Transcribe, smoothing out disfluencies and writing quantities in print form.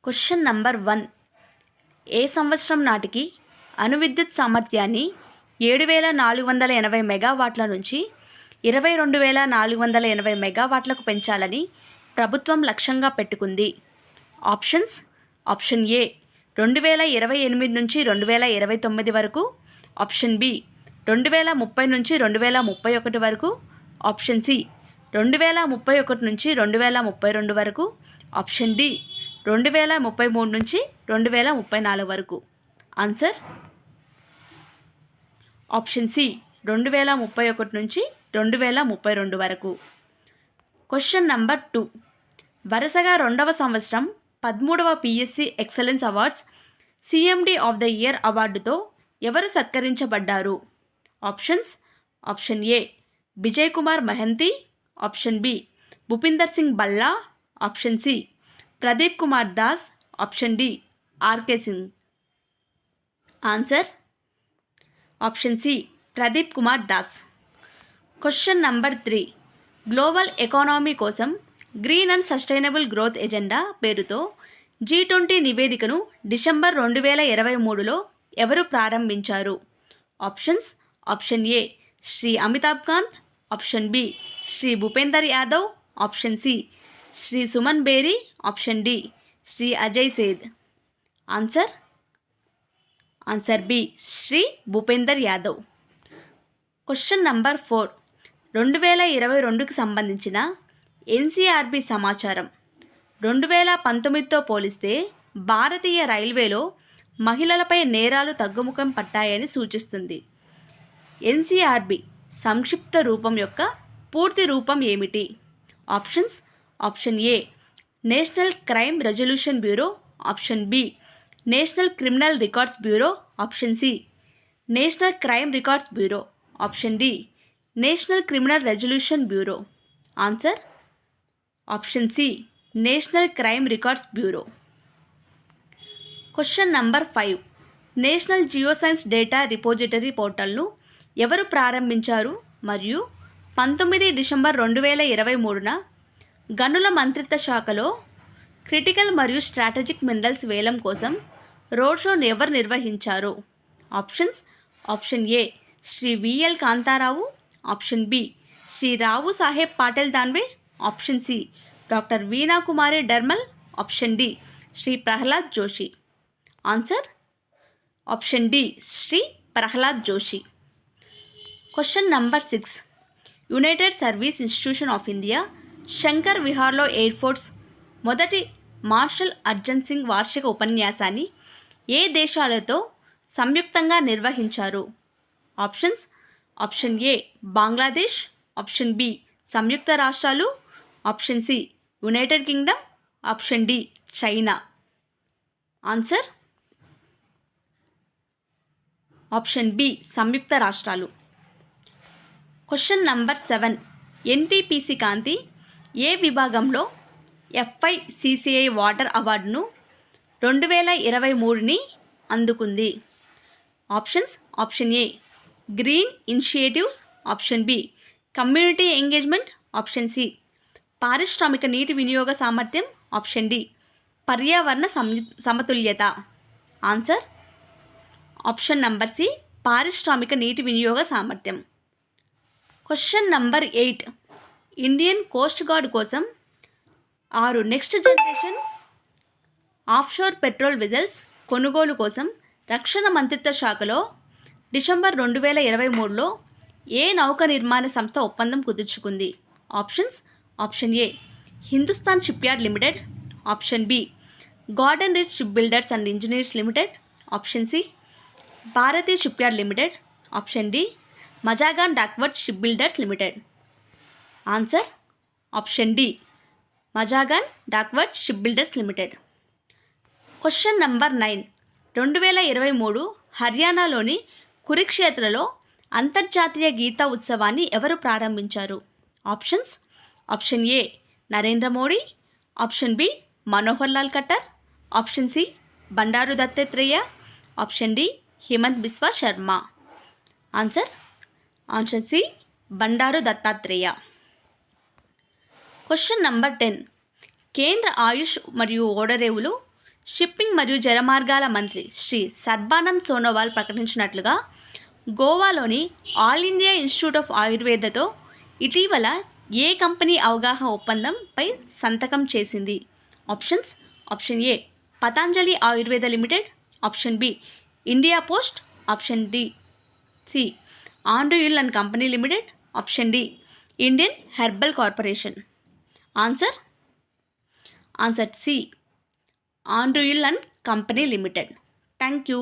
Question number 1. ఏ సంవత్సరం నాటికి అణు విద్యుత్ సామర్థ్యాన్ని 7,480 మెగావాట్ల నుంచి 22,480 మెగావాట్లకు పెంచాలని ప్రభుత్వం లక్ష్యంగా పెట్టుకుంది? ఆప్షన్స్: ఆప్షన్ ఏ 2028 నుంచి 2029 వరకు, ఆప్షన్ బి 2030 నుంచి 2031 వరకు, ఆప్షన్ సి 2031 నుంచి 2032 వరకు, ఆప్షన్ డి 2033 నుంచి 2034 వరకు. ఆన్సర్: ఆప్షన్ సి 2031 నుంచి 2032 వరకు. Question number 2. వరుసగా 2వ సంవత్సరం 13వ PSC excellence awards CMD of the year అవార్డుతో ఎవరు సత్కరించబడ్డారు? Options: option A Vijay Kumar Mahanti, option B Bhupinder Singh Balla, option C Pradeep Kumar Das, option D RK Singh. Answer: option C Pradeep Kumar Das. Question number 3. Global economy కోసం green and sustainable growth agenda పేరుతో G20 నివేదికను డిసెంబర్ 2023లో ఎవరు ప్రారంభించారు? Options: option A Shri Amitabh Kanth, option B Shri Bhupender Yadav, option C Shri Suman Bery, option D Shri Ajay Seth. Answer: answer B Shri Bhupender Yadav. Question number 4. 2022కి సంబంధించిన NCRB సమాచారం 2019తో పోలిస్తే భారతీయ రైల్వేలో మహిళలపై నేరాలు తగ్గుముఖం పట్టాయని సూచిస్తుంది. ఎన్సీఆర్బీ సంక్షిప్త రూపం యొక్క పూర్తి రూపం ఏమిటి? Options: option A national crime resolution bureau, option B national criminal records bureau, option C national crime records bureau, option D national criminal resolution bureau. Answer: option C national crime records bureau. Question number 5. National geoscience data repository పోర్టల్ను ఎవరు ప్రారంభించారు మరియు 19 December 2023న గనుల మంత్రిత్వ శాఖలో critical మరియు strategic minerals వేలం కోసం రోడ్ షోను ఎవరు నిర్వహించారు? Options: option A Shri VL Kantharao, option B Shri Rao Saheb Patil Danve, option C doctor Veena Kumari Dermal, option D Shri Prahlad Joshi. Answer: option D Shri Prahlad Joshi. Question number 6. United Service Institution of India Shankar విహార్లో ఎయిర్ ఫోర్స్ మొదటి మార్షల్ అర్జన్ సింగ్ వార్షిక ఉపన్యాసాన్ని ఏ దేశాలతో సంయుక్తంగా నిర్వహించారు? Options: option A Bangladesh, option B సంయుక్త రాష్ట్రాలు, option C United Kingdom, option D China. Answer: option B సంయుక్త రాష్ట్రాలు. Question number 7. ఎన్టీపీసీ కాంతి ఏ విభాగంలో FICCI వాటర్ అవార్డును 2023ని అందుకుంది? Options: option A green initiatives, option B community engagement, option C పారిశ్రామిక నీటి వినియోగ సామర్థ్యం, ఆప్షన్ డి పర్యావరణ సమతుల్యత. ఆన్సర్: ఆప్షన్ నంబర్ సి పారిశ్రామిక నీటి వినియోగ సామర్థ్యం. Question number 8. Indian coast guard కోసం 6 next generation offshore petrol vessels కొనుగోలు కోసం రక్షణ మంత్రిత్వ శాఖలో డిసెంబర్ 2023లో ఏ నౌక నిర్మాణ సంస్థ ఒప్పందం కుదుర్చుకుంది? Options: option A Hindustan Shipyard Limited, option B Garden Reach Ship Builders and Engineers Limited, option C Bharati Shipyard Limited, option D Mazagon Dockworth Ship Builders Limited. Answer: option D Mazagon Dockworth Ship Builders Limited. Question number 9. 2023 హర్యానాలోని కురుక్షేత్రలో అంతర్జాతీయ గీతా ఉత్సవాన్ని ఎవరు ప్రారంభించారు? Options: option A Narendra Modi, option B Manohar Lal Khattar, option C Bandaru Dattatreya, option D Himanta Biswa Sharma. Answer: option C Bandaru Dattatreya. Question number 10. కేంద్ర ఆయుష్ మరియు ఓడరేవులు shipping మరియు జలమార్గాల మంత్రి శ్రీ సర్బానంద్ సోనోవాల్ ప్రకటించినట్లుగా గోవాలోని ఆల్ ఇండియా ఇన్స్టిట్యూట్ ఆఫ్ ఆయుర్వేదతో ఇటీవల ఏ కంపెనీ అవగాహన ఒప్పందంపై సంతకం చేసింది? Options: option A Patanjali Ayurveda Limited, option B India Post, option C Andrew Yule and Company Limited, option D Indian Herbal Corporation. Answer C Andrew Yule and Company Limited. Thank you.